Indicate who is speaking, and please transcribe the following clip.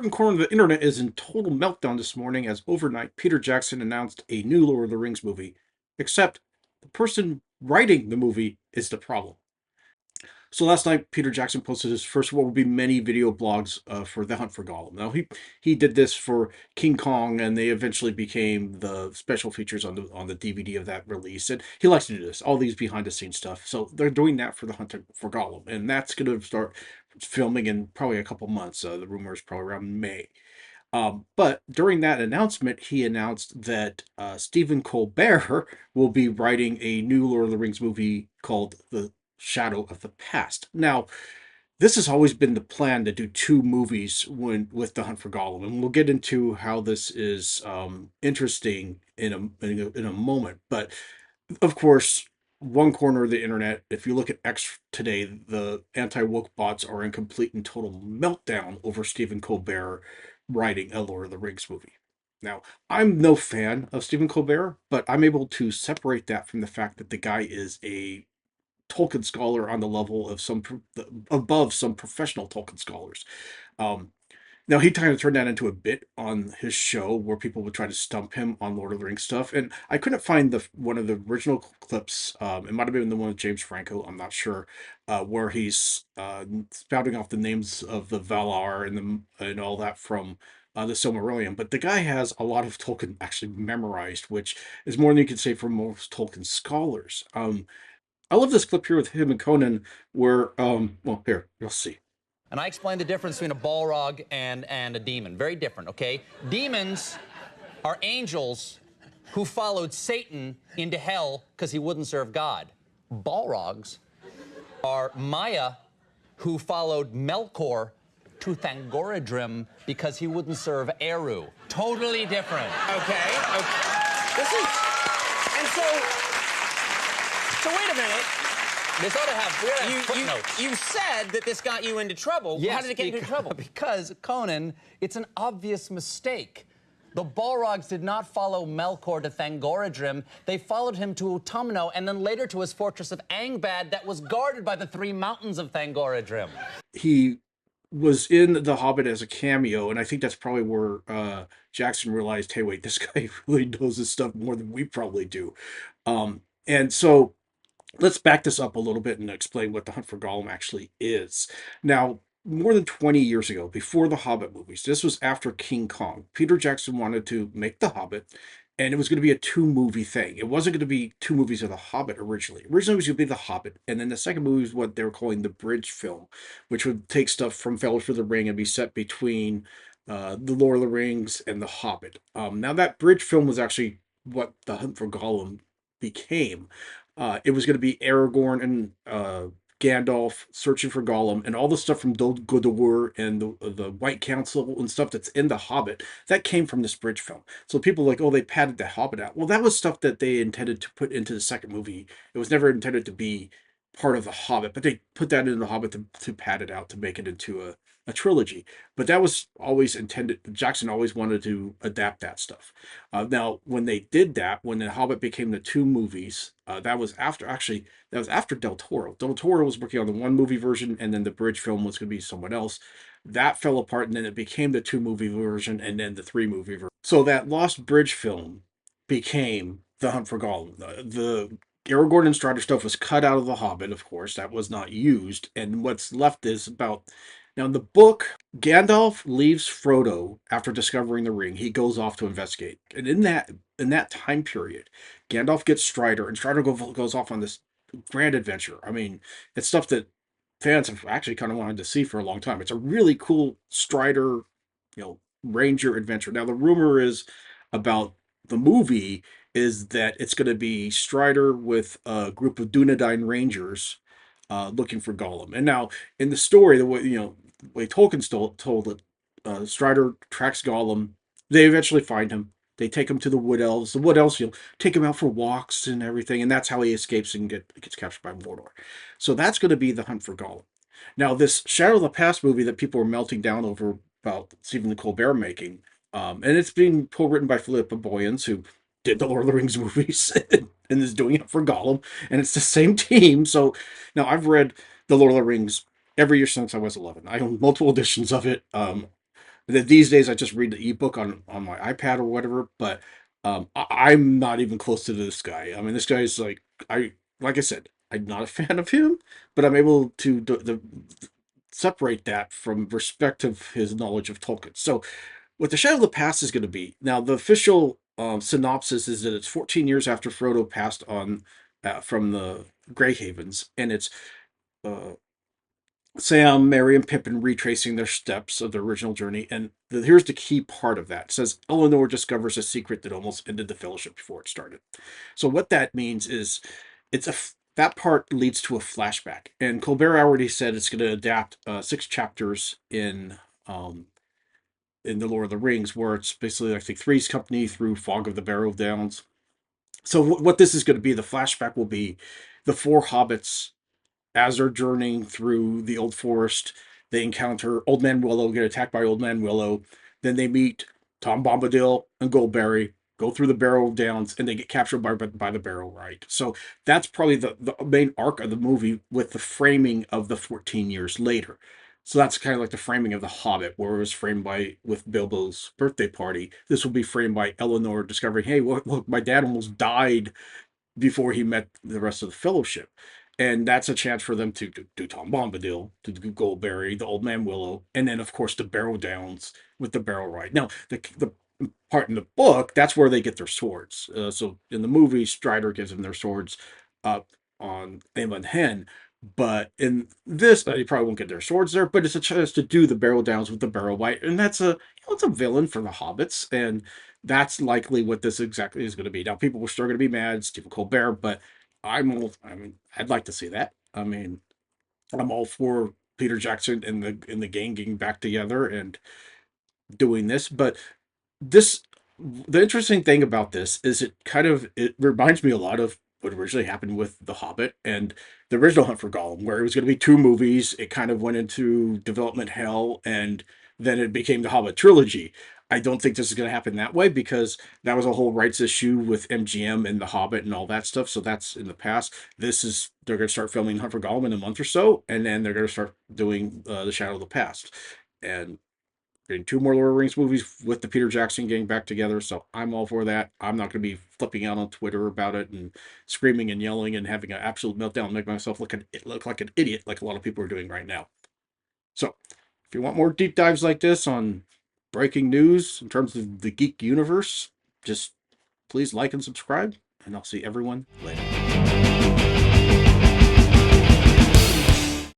Speaker 1: certain corner of the internet is in total meltdown this morning as overnight Peter Jackson announced a new Lord of the Rings movie. Except the person writing the movie is the problem. So last night, Peter Jackson posted his first of what will be many video blogs for The Hunt for Gollum. Now he did this for King Kong, and they eventually became the special features on the DVD of that release. And he likes to do this, all these behind the scenes stuff. So they're doing that for The Hunt for Gollum, and that's going to start filming in probably a couple months. The rumor is probably around May. But during that announcement, he announced that Stephen Colbert will be writing a new Lord of the Rings movie called The Shadow of the Past. Now, this has always been the plan to do two movies with The Hunt for Gollum, and we'll get into how this is interesting in a moment. But of course, one corner of the internet, if you look at X today, the anti-woke bots are in complete and total meltdown over Stephen Colbert writing a Lord of the Rings movie. Now, I'm no fan of Stephen Colbert, but I'm able to separate that from the fact that the guy is a Tolkien scholar on the level of above some professional Tolkien scholars. Um, Now he kind of turned that into a bit on his show where people would try to stump him on Lord of the Rings stuff, and I couldn't find the one of the original clips. It might have been the one with James Franco. I'm not sure, where he's spouting off the names of the Valar and all that from the Silmarillion. But the guy has a lot of Tolkien actually memorized, which is more than you could say for most Tolkien scholars. I love this clip here with him and Conan, where well, here you'll see.
Speaker 2: And I explained the difference between a Balrog and a demon. Very different, okay? Demons are angels who followed Satan into hell because he wouldn't serve God. Balrogs are Maya who followed Melkor to Thangorodrim because he wouldn't serve Eru. Totally different.
Speaker 3: Okay. This is, and so wait a minute.
Speaker 2: This ought to have footnotes.
Speaker 3: You said that this got you into trouble.
Speaker 2: Yes,
Speaker 3: How did it get you into trouble?
Speaker 2: Because, Conan, it's an obvious mistake. The Balrogs did not follow Melkor to Thangorodrim. They followed him to Utumno and then later to his fortress of Angbad that was guarded by the three mountains of Thangorodrim.
Speaker 1: He was in The Hobbit as a cameo, and I think that's probably where Jackson realized, hey, wait, this guy really knows this stuff more than we probably do. And so let's back this up a little bit and explain what The Hunt for Gollum actually is. Now, more than 20 years ago, before the Hobbit movies, this was after King Kong, Peter Jackson wanted to make The Hobbit, and it was going to be a two-movie thing. It wasn't going to be two movies of The Hobbit originally. Originally, it was going to be The Hobbit, and then the second movie was what they were calling the bridge film, which would take stuff from Fellowship of the Ring and be set between The Lord of the Rings and The Hobbit. Now, that bridge film was actually what The Hunt for Gollum became. It was going to be Aragorn and Gandalf searching for Gollum, and all the stuff from Dol Guldur and the White Council and stuff that's in The Hobbit, that came from this bridge film. So people are like, oh, they padded The Hobbit out. Well, that was stuff that they intended to put into the second movie. It was never intended to be part of The Hobbit, but they put that in The Hobbit to pad it out to make it into a trilogy. But that was always intended. Jackson always wanted to adapt that stuff. Now, when they did that, when The Hobbit became the two movies, that was after Del Toro. Del Toro was working on the one movie version, and then the bridge film was going to be someone else. That fell apart, and then it became the two movie version, and then the three movie version. So that lost bridge film became The Hunt for Gollum. The Aragorn and Strider stuff was cut out of The Hobbit, of course. That was not used, and what's left is about. Now, in the book, Gandalf leaves Frodo after discovering the ring. He goes off to investigate. And in that time period, Gandalf gets Strider, and Strider goes off on this grand adventure. I mean, it's stuff that fans have actually kind of wanted to see for a long time. It's a really cool Strider, Ranger adventure. Now, the rumor is about the movie is that it's going to be Strider with a group of Dunedain Rangers looking for Gollum. And now, in the story, the way Tolkien told it, Strider tracks Gollum. They eventually find him. They take him to the Wood Elves. The Wood Elves, take him out for walks and everything, and that's how he escapes and gets captured by Mordor. So that's going to be The Hunt for Gollum. Now, this Shadow of the Past movie that people are melting down over about Stephen Colbert making, and it's being co-written by Philippa Boyens, who did the Lord of the Rings movies and is doing it for Gollum, and it's the same team. So now I've read the Lord of the Rings every year since I was 11. I own multiple editions of it. These days, I just read the ebook on my iPad or whatever. But I'm not even close to this guy. I mean, this guy is like I said, I'm not a fan of him, but I'm able to separate that from respect of his knowledge of Tolkien. So, what the Shadow of the Past is going to be now, the official synopsis is that it's 14 years after Frodo passed on from the Grey Havens, and it's uh, Sam, Merry, and Pippin retracing their steps of their original journey. And here's the key part of that. It says Eleanor discovers a secret that almost ended the Fellowship before it started. So what that means is that part leads to a flashback. And Colbert already said it's going to adapt 6 chapters in the Lord of the Rings, where it's basically I think Three's Company through Fog of the Barrow Downs. So what this is going to be, the flashback will be the four hobbits as they're journeying through the old forest. They encounter Old Man Willow, get attacked by Old Man Willow. Then they meet Tom Bombadil and Goldberry, go through the Barrow Downs, and they get captured by the Barrow Right. So that's probably the main arc of the movie with the framing of the 14 years later. So that's kind of like the framing of The Hobbit, where it was framed by with Bilbo's birthday party. This will be framed by Eleanor discovering, hey, look, my dad almost died before he met the rest of the Fellowship. And that's a chance for them to do Tom Bombadil, to do Goldberry, the Old Man Willow, and then, of course, the Barrow Downs with the Barrow Ride. Now, the part in the book, that's where they get their swords. So in the movie, Strider gives them their swords up on Amon Hen. But in this, you probably won't get their swords there, but it's a chance to do the Barrow Downs with the Barrow White. And that's it's a villain for the hobbits. And that's likely what this exactly is going to be. Now, people are still going to be mad, Stephen Colbert, but I mean, I'd like to see that. I mean, I'm all for Peter Jackson and the gang getting back together and doing this, but this the interesting thing about this is it reminds me a lot of what originally happened with The Hobbit and the original Hunt for Gollum, where it was going to be 2 movies. It kind of went into development hell, and then it became the Hobbit trilogy. I don't think this is going to happen that way because that was a whole rights issue with MGM and The Hobbit and all that stuff. So that's in the past. They're going to start filming Hunt for Gollum in a month or so, and then they're going to start doing The Shadow of the Past. And getting 2 more Lord of the Rings movies with the Peter Jackson getting back together. So I'm all for that. I'm not going to be flipping out on Twitter about it and screaming and yelling and having an absolute meltdown and make myself look like an idiot like a lot of people are doing right now. So if you want more deep dives like this on breaking news in terms of the geek universe, just please like and subscribe, and I'll see everyone later.